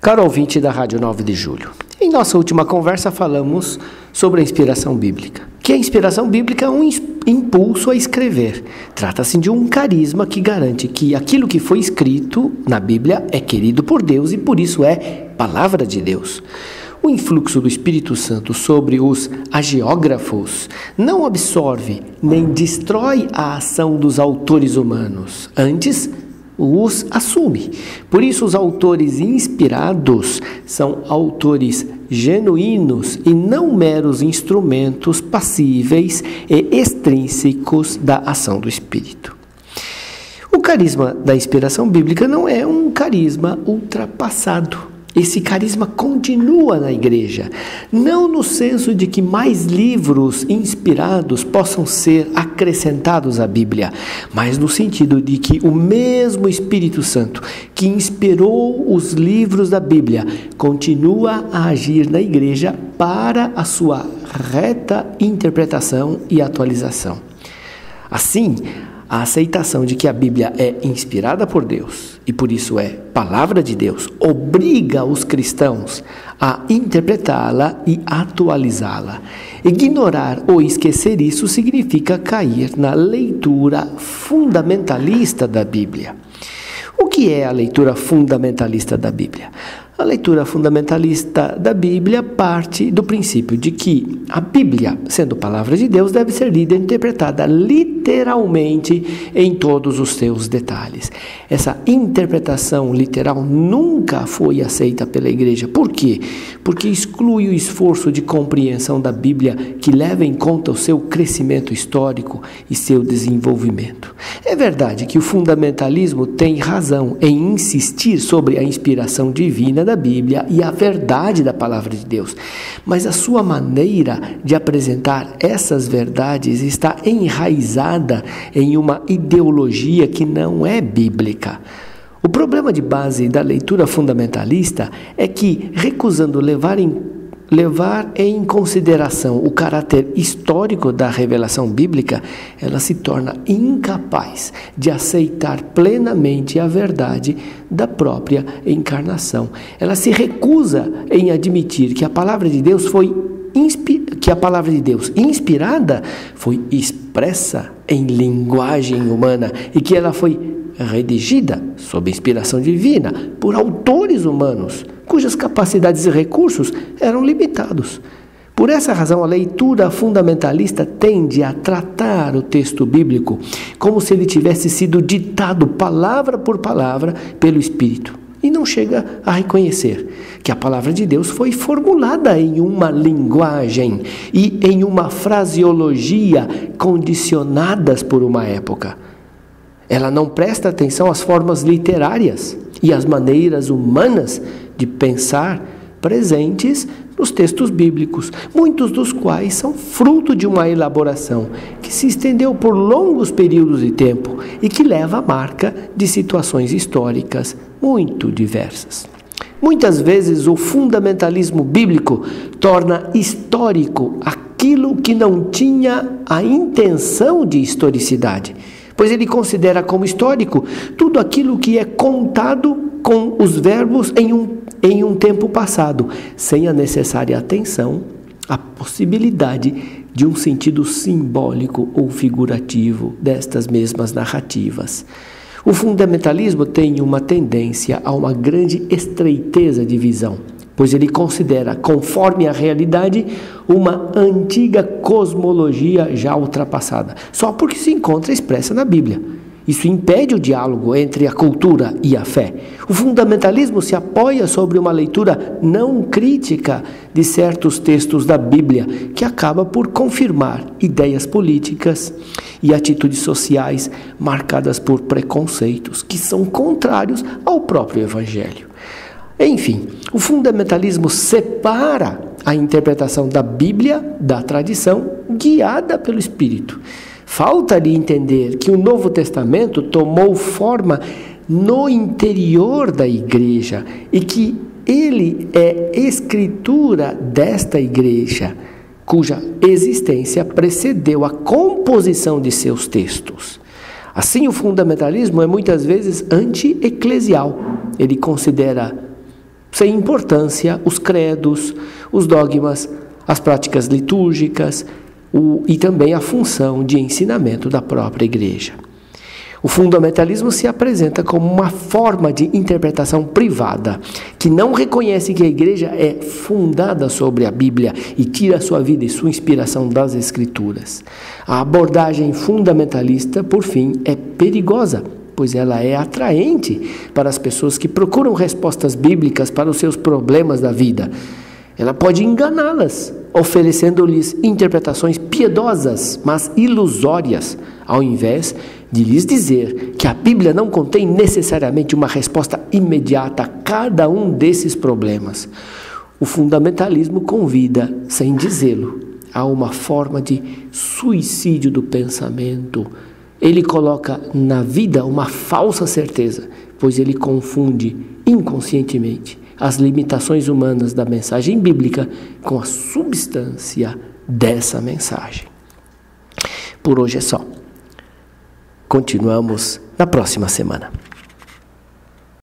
Caro ouvinte da Rádio 9 de Julho, em nossa última conversa falamos sobre a inspiração bíblica. Que a inspiração bíblica é um impulso a escrever. Trata-se de um carisma que garante que aquilo que foi escrito na Bíblia é querido por Deus e por isso é palavra de Deus. O influxo do Espírito Santo sobre os hagiógrafos não absorve nem destrói a ação dos autores humanos, antes os assume. Por isso, os autores inspirados são autores genuínos e não meros instrumentos passíveis e extrínsecos da ação do Espírito. O carisma da inspiração bíblica não é um carisma ultrapassado. Esse carisma continua na igreja, não no senso de que mais livros inspirados possam ser acrescentados à Bíblia, mas no sentido de que o mesmo Espírito Santo que inspirou os livros da Bíblia continua a agir na igreja para a sua reta interpretação e atualização. Assim, a aceitação de que a Bíblia é inspirada por Deus e por isso é palavra de Deus obriga os cristãos a interpretá-la e atualizá-la. Ignorar ou esquecer isso significa cair na leitura fundamentalista da Bíblia. O que é a leitura fundamentalista da Bíblia? A leitura fundamentalista da Bíblia parte do princípio de que a Bíblia, sendo palavra de Deus, deve ser lida e interpretada literalmente em todos os seus detalhes. Essa interpretação literal nunca foi aceita pela igreja. Por quê? Porque exclui o esforço de compreensão da Bíblia que leva em conta o seu crescimento histórico e seu desenvolvimento. É verdade que o fundamentalismo tem razão em insistir sobre a inspiração divina da Bíblia e a verdade da palavra de Deus, mas a sua maneira de apresentar essas verdades está enraizada em uma ideologia que não é bíblica. O problema de base da leitura fundamentalista é que, recusando levar em consideração o caráter histórico da revelação bíblica, ela se torna incapaz de aceitar plenamente a verdade da própria encarnação. Ela se recusa em admitir que a palavra de Deus inspirada foi expressa em linguagem humana e que ela foi redigida sob inspiração divina por autores humanos, cujas capacidades e recursos eram limitados. Por essa razão, a leitura fundamentalista tende a tratar o texto bíblico como se ele tivesse sido ditado palavra por palavra pelo Espírito, e não chega a reconhecer que a palavra de Deus foi formulada em uma linguagem e em uma fraseologia condicionadas por uma época. Ela não presta atenção às formas literárias e às maneiras humanas de pensar presentes nos textos bíblicos, muitos dos quais são fruto de uma elaboração que se estendeu por longos períodos de tempo e que leva a marca de situações históricas muito diversas. Muitas vezes o fundamentalismo bíblico torna histórico aquilo que não tinha a intenção de historicidade, pois ele considera como histórico tudo aquilo que é contado com os verbos em um tempo passado, sem a necessária atenção à possibilidade de um sentido simbólico ou figurativo destas mesmas narrativas. O fundamentalismo tem uma tendência a uma grande estreiteza de visão, pois ele considera, conforme a realidade, uma antiga cosmologia já ultrapassada, só porque se encontra expressa na Bíblia. Isso impede o diálogo entre a cultura e a fé. O fundamentalismo se apoia sobre uma leitura não crítica de certos textos da Bíblia, que acaba por confirmar ideias políticas e atitudes sociais marcadas por preconceitos que são contrários ao próprio Evangelho. Enfim, o fundamentalismo separa a interpretação da Bíblia da tradição guiada pelo Espírito. Falta-lhe entender que o Novo Testamento tomou forma no interior da igreja e que ele é escritura desta igreja, cuja existência precedeu a composição de seus textos. Assim, o fundamentalismo é muitas vezes anti-eclesial. Ele considera sem importância os credos, os dogmas, as práticas litúrgicas e também a função de ensinamento da própria igreja. O fundamentalismo se apresenta como uma forma de interpretação privada, que não reconhece que a igreja é fundada sobre a Bíblia e tira sua vida e sua inspiração das Escrituras. A abordagem fundamentalista, por fim, é perigosa, pois ela é atraente para as pessoas que procuram respostas bíblicas para os seus problemas da vida. Ela pode enganá-las, oferecendo-lhes interpretações piedosas, mas ilusórias, ao invés de lhes dizer que a Bíblia não contém necessariamente uma resposta imediata a cada um desses problemas. O fundamentalismo convida, sem dizê-lo, a uma forma de suicídio do pensamento. Ele coloca na vida uma falsa certeza, pois ele confunde inconscientemente as limitações humanas da mensagem bíblica com a substância dessa mensagem. Por hoje é só. Continuamos na próxima semana.